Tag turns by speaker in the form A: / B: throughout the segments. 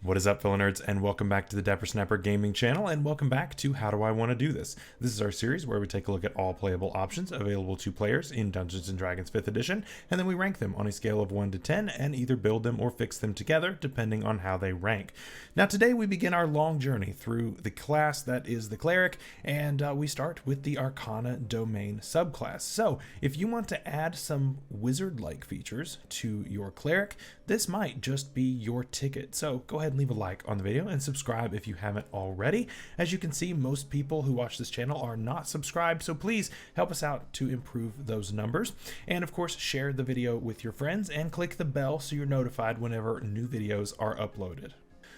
A: What is up, fellow nerds, and welcome back to the Dapper Snapper Gaming channel, and welcome back to How Do I Want to Do This? This is our series where we take a look at all playable options available to players in Dungeons & Dragons 5th edition, and then we rank them on a scale of 1 to 10 and either build them or fix them together depending on how they rank. Now today we begin our long journey through the class that is the Cleric, and we start with the Arcana Domain subclass. So if you want to add some wizard-like features to your Cleric, this might just be your ticket. So go ahead and leave a like on the video and subscribe if you haven't already. As you can see, most people who watch this channel are not subscribed, so please help us out to improve those numbers. And of course, share the video with your friends and click the bell so you're notified whenever new videos are uploaded.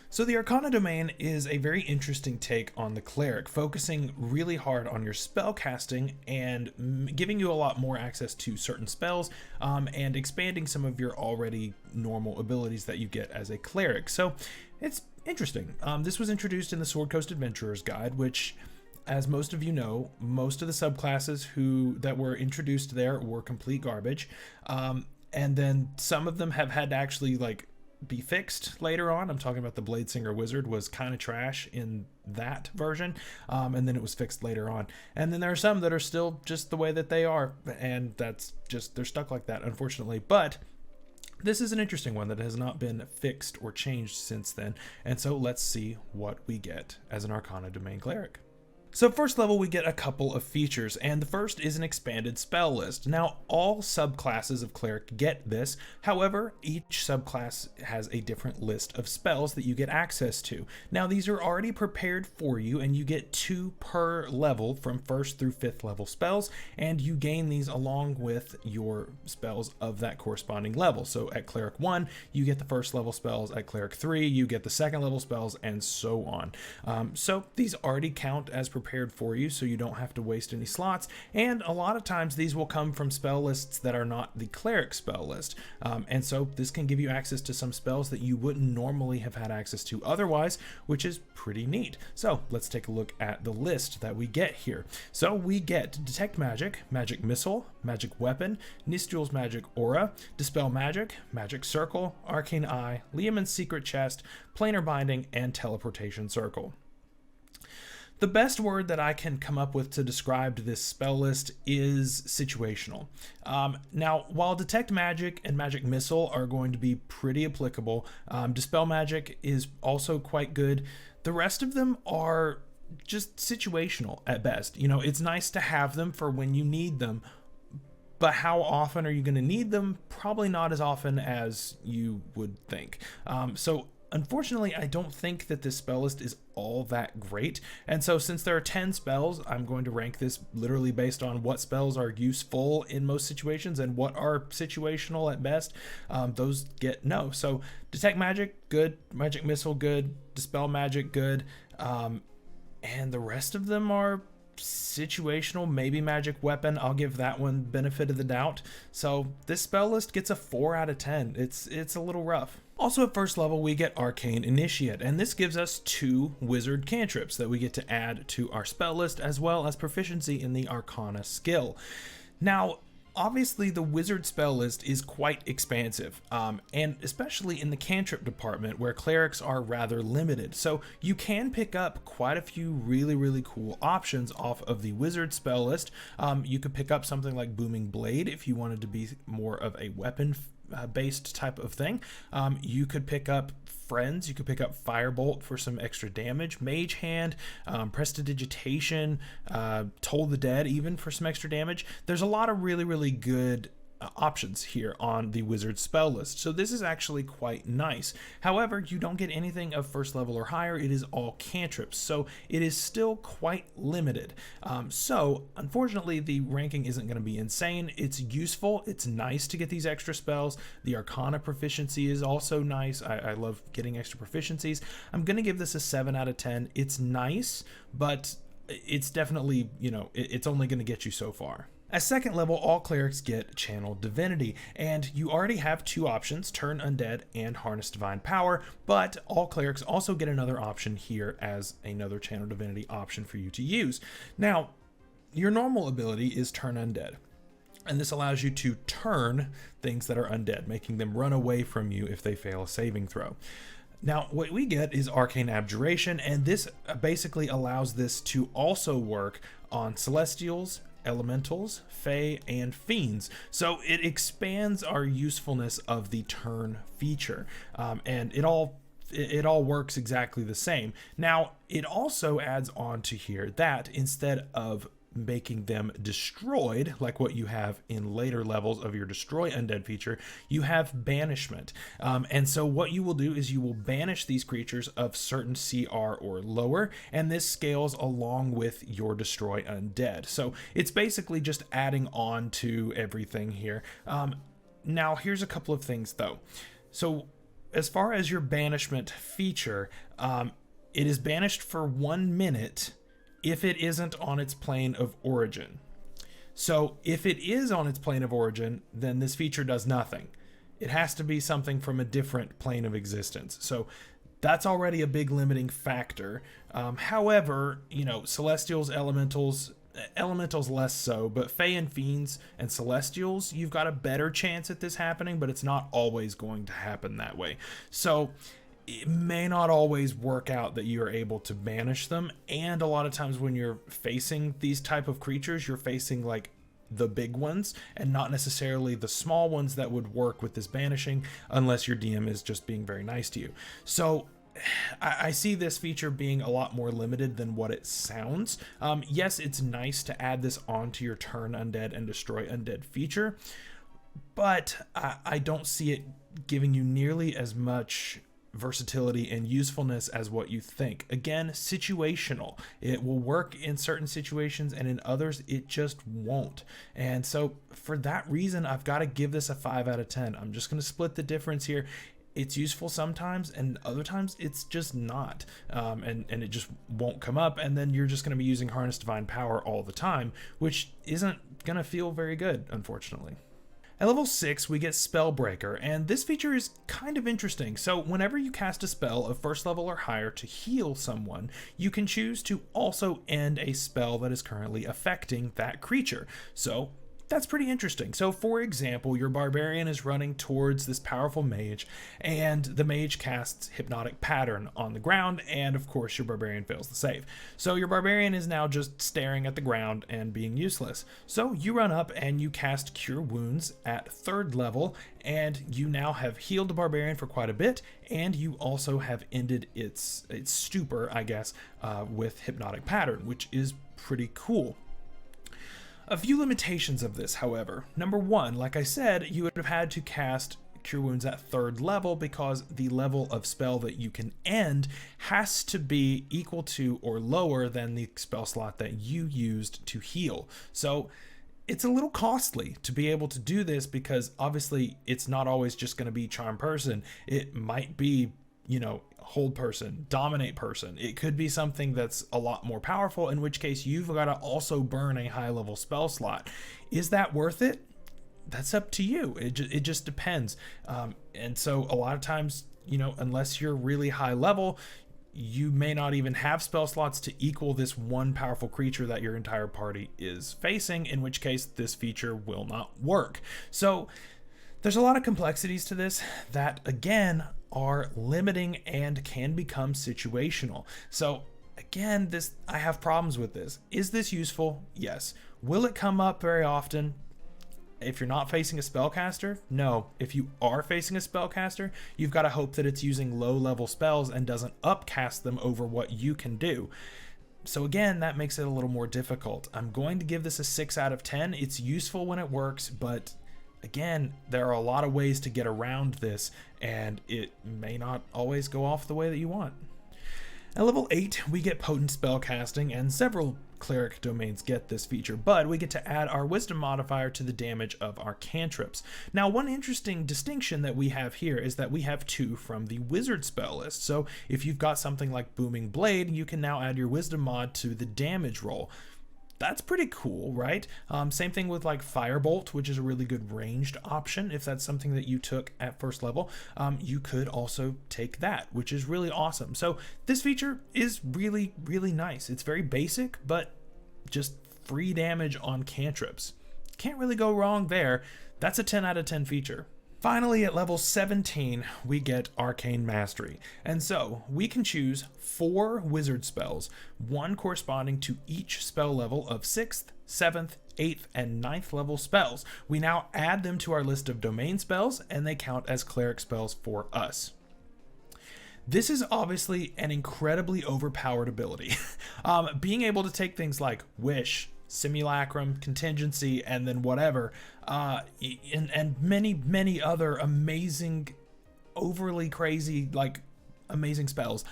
A: So the Arcana Domain is a very interesting take on the Cleric, focusing really hard on your spell casting and giving you a lot more access to certain spells and expanding some of your already normal abilities that you get as a Cleric. So it's interesting. This was introduced in the Sword Coast Adventurer's Guide, which, as most of you know, most of the subclasses that were introduced there were complete garbage. And then some of them have had to actually be fixed later on. I'm talking about the Bladesinger Wizard was kind of trash in that version, and then it was fixed later on. And then there are some that are still just the way that they are, and that's just, they're stuck like that, unfortunately. But this is an interesting one that has not been fixed or changed since then, and so let's see what we get as an Arcana Domain Cleric. So first level, we get a couple of features, and the first is an expanded spell list. Now, all subclasses of Cleric get this. However, each subclass has a different list of spells that you get access to. Now, these are already prepared for you, and you get 2 per level from 1st through 5th level spells, and you gain these along with your spells of that corresponding level. So at Cleric 1, you get the 1st level spells. At Cleric 3, you get the 2nd level spells, and so on. So these already count as prepared for you, so you don't have to waste any slots, and a lot of times these will come from spell lists that are not the Cleric spell list, and so this can give you access to some spells that you wouldn't normally have had access to otherwise, which is pretty neat. So let's take a look at the list that we get here. So we get Detect Magic, Magic Missile, Magic Weapon, Nistul's Magic Aura, Dispel Magic, Magic Circle, Arcane Eye, Liamon's Secret Chest, Planar Binding, and Teleportation Circle. The best word that I can come up with to describe this spell list is situational. Now, while Detect Magic and Magic Missile are going to be pretty applicable, Dispel Magic is also quite good. The rest of them are just situational at best. You know, it's nice to have them for when you need them, but how often are you going to need them? Probably not as often as you would think. So unfortunately, I don't think that this spell list is all that great, and so since there are 10 spells, I'm going to rank this literally based on what spells are useful in most situations and what are situational at best. Those get no. So Detect Magic, good. Magic Missile, good. Dispel Magic, good. And the rest of them are situational. Maybe Magic Weapon, I'll give that one benefit of the doubt. So this spell list gets a 4 out of 10. It's a little rough. Also at first level, we get Arcane Initiate, and this gives us 2 wizard cantrips that we get to add to our spell list, as well as proficiency in the Arcana skill. Now, obviously the wizard spell list is quite expansive, and especially in the cantrip department where clerics are rather limited. So you can pick up quite a few really cool options off of the wizard spell list. You could pick up something like Booming Blade if you wanted to be more of a weapon based type of thing. You could pick up Friends, you could pick up Firebolt for some extra damage, Mage Hand, Prestidigitation, Toll the Dead even for some extra damage. There's a lot of really good options here on the wizard spell list, so this is actually quite nice. However, you don't get anything of 1st level or higher. It is all cantrips, so it is still quite limited. So unfortunately the ranking isn't going to be insane. It's useful, it's nice to get these extra spells. The Arcana proficiency is also nice. I love getting extra proficiencies. I'm going to give this a 7 out of 10. It's nice, but it's definitely, you know, it's only going to get you so far. At 2nd level, all clerics get Channel Divinity, and you already have 2 options, Turn Undead and Harness Divine Power, but all clerics also get another option here as another Channel Divinity option for you to use. Now, your normal ability is Turn Undead, and this allows you to turn things that are undead, making them run away from you if they fail a saving throw. Now, what we get is Arcane Abjuration, and this basically allows this to also work on Celestials, Elementals, Fae, and Fiends. So it expands our usefulness of the turn feature, and it all works exactly the same. Now, it also adds on to here that instead of making them destroyed like what you have in later levels of your destroy undead feature, you have banishment. And so what you will do is you will banish these creatures of certain CR or lower, and this scales along with your destroy undead. So it's basically just adding on to everything here. Now here's a couple of things though. So as far as your banishment feature, it is banished for 1 minute if it isn't on its plane of origin. So if it is on its plane of origin, then this feature does nothing. It has to be something from a different plane of existence. So that's already a big limiting factor. However, you know, Celestials, Elementals less so, but Fae and Fiends and Celestials, you've got a better chance at this happening, but it's not always going to happen that way. So it may not always work out that you are able to banish them, and a lot of times when you're facing these type of creatures, you're facing like the big ones and not necessarily the small ones that would work with this banishing, unless your DM is just being very nice to you. So I see this feature being a lot more limited than what it sounds. Yes, it's nice to add this onto your turn undead and destroy undead feature, but I don't see it giving you nearly as much versatility and usefulness as what you think. Again, situational. It will work in certain situations, and in others it just won't. And so for that reason, I've got to give this a 5 out of 10. I'm just going to split the difference here. It's useful sometimes, and other times it's just not, and it just won't come up, and then you're just going to be using Harness Divine Power all the time, which isn't going to feel very good, unfortunately. At level 6, we get Spellbreaker, and this feature is kind of interesting. So whenever you cast a spell of first level or higher to heal someone, you can choose to also end a spell that is currently affecting that creature. So that's pretty interesting. So for example, your barbarian is running towards this powerful mage, and the mage casts Hypnotic Pattern on the ground, and of course your barbarian fails the save. So your barbarian is now just staring at the ground and being useless. So you run up and you cast Cure Wounds at 3rd level, and you now have healed the barbarian for quite a bit, and you also have ended its stupor, I guess, with Hypnotic Pattern, which is pretty cool. A few limitations of this, however. Number 1, like I said, you would have had to cast Cure Wounds at 3rd level because the level of spell that you can end has to be equal to or lower than the spell slot that you used to heal. So it's a little costly to be able to do this, because obviously it's not always just going to be Charm Person. It might be, you know, Hold Person, Dominate Person. It could be something that's a lot more powerful, in which case you've got to also burn a high level spell slot. Is that worth it? That's up to you. It just depends. And so a lot of times, you know, unless you're really high level, you may not even have spell slots to equal this one powerful creature that your entire party is facing, in which case this feature will not work. So there's a lot of complexities to this that, again, are limiting and can become situational. So again, I have problems with this. Is this useful? Yes. Will it come up very often? If you're not facing a spellcaster, no. If you are facing a spellcaster, you've got to hope that it's using low level spells and doesn't upcast them over what you can do. So again, that makes it a little more difficult. I'm going to give this a 6 out of 10. It's useful when it works, but again, there are a lot of ways to get around this, and it may not always go off the way that you want. At level 8, we get Potent Spellcasting, and several cleric domains get this feature, but we get to add our Wisdom modifier to the damage of our cantrips. Now, one interesting distinction that we have here is that we have 2 from the Wizard spell list. So if you've got something like Booming Blade, you can now add your Wisdom mod to the damage roll. That's pretty cool, right? Same thing with like Firebolt, which is a really good ranged option. If that's something that you took at 1st level, you could also take that, which is really awesome. So this feature is really, really nice. It's very basic, but just free damage on cantrips. Can't really go wrong there. That's a 10 out of 10 feature. Finally, at level 17, we get Arcane Mastery. And so we can choose 4 wizard spells, one corresponding to each spell level of 6th, 7th, 8th, and 9th level spells. We now add them to our list of domain spells, and they count as cleric spells for us. This is obviously an incredibly overpowered ability. Being able to take things like Wish, Simulacrum, Contingency, and then whatever, and many other amazing, overly crazy, like, amazing spells.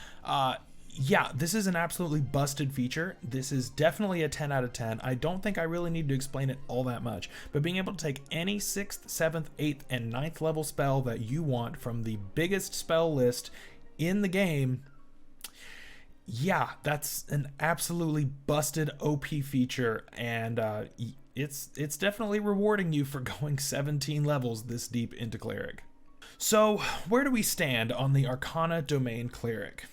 A: Yeah, this is an absolutely busted feature. This is definitely a 10 out of 10. I don't think I really need to explain it all that much, but being able to take any 6th, 7th, 8th, and 9th level spell that you want from the biggest spell list in the game, yeah, that's an absolutely busted OP feature, and it's definitely rewarding you for going 17 levels this deep into Cleric. So where do we stand on the Arcana Domain Cleric?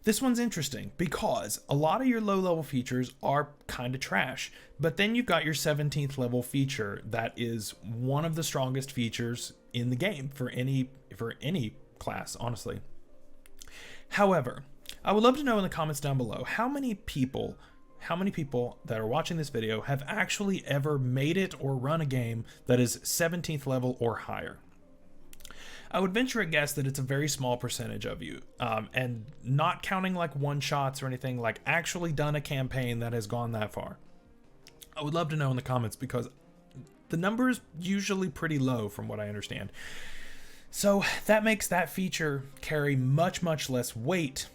A: This one's interesting because a lot of your low level features are kind of trash, but then you've got your 17th level feature that is one of the strongest features in the game for any class, honestly. However, I would love to know in the comments down below how many people that are watching this video have actually ever made it or run a game that is 17th level or higher. I would venture a guess that it's a very small percentage of you, and not counting like one-shots or anything, like actually done a campaign that has gone that far. I would love to know in the comments because the number is usually pretty low from what I understand. So that makes that feature carry much less weight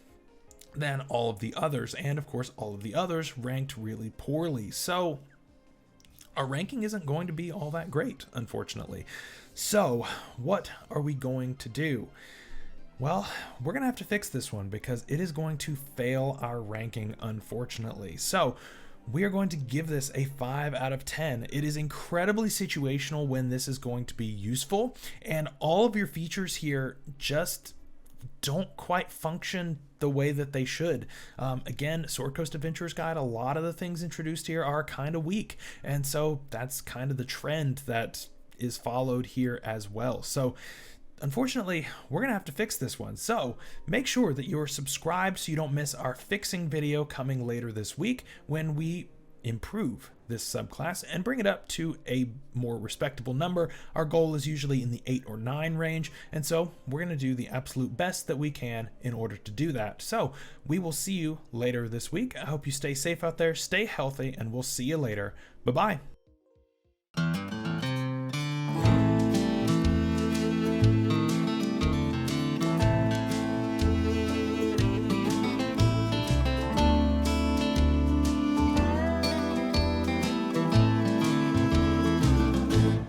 A: than all of the others, and of course all of the others ranked really poorly. So our ranking isn't going to be all that great, unfortunately. So what are we going to do? Well, we're gonna have to fix this one because it is going to fail our ranking, unfortunately. So we are going to give this a 5 out of 10. It is incredibly situational when this is going to be useful, and all of your features here just don't quite function the way that they should. Again, Sword Coast Adventurer's Guide, a lot of the things introduced here are kind of weak, and so that's kind of the trend that is followed here as well. So unfortunately, we're gonna have to fix this one. So make sure that you're subscribed so you don't miss our fixing video coming later this week when we improve this subclass and bring it up to a more respectable number. Our goal is usually in the 8 or 9 range, and so we're going to do the absolute best that we can in order to do that. So we will see you later this week. I hope you stay safe out there, stay healthy, and we'll see you later. Bye-bye.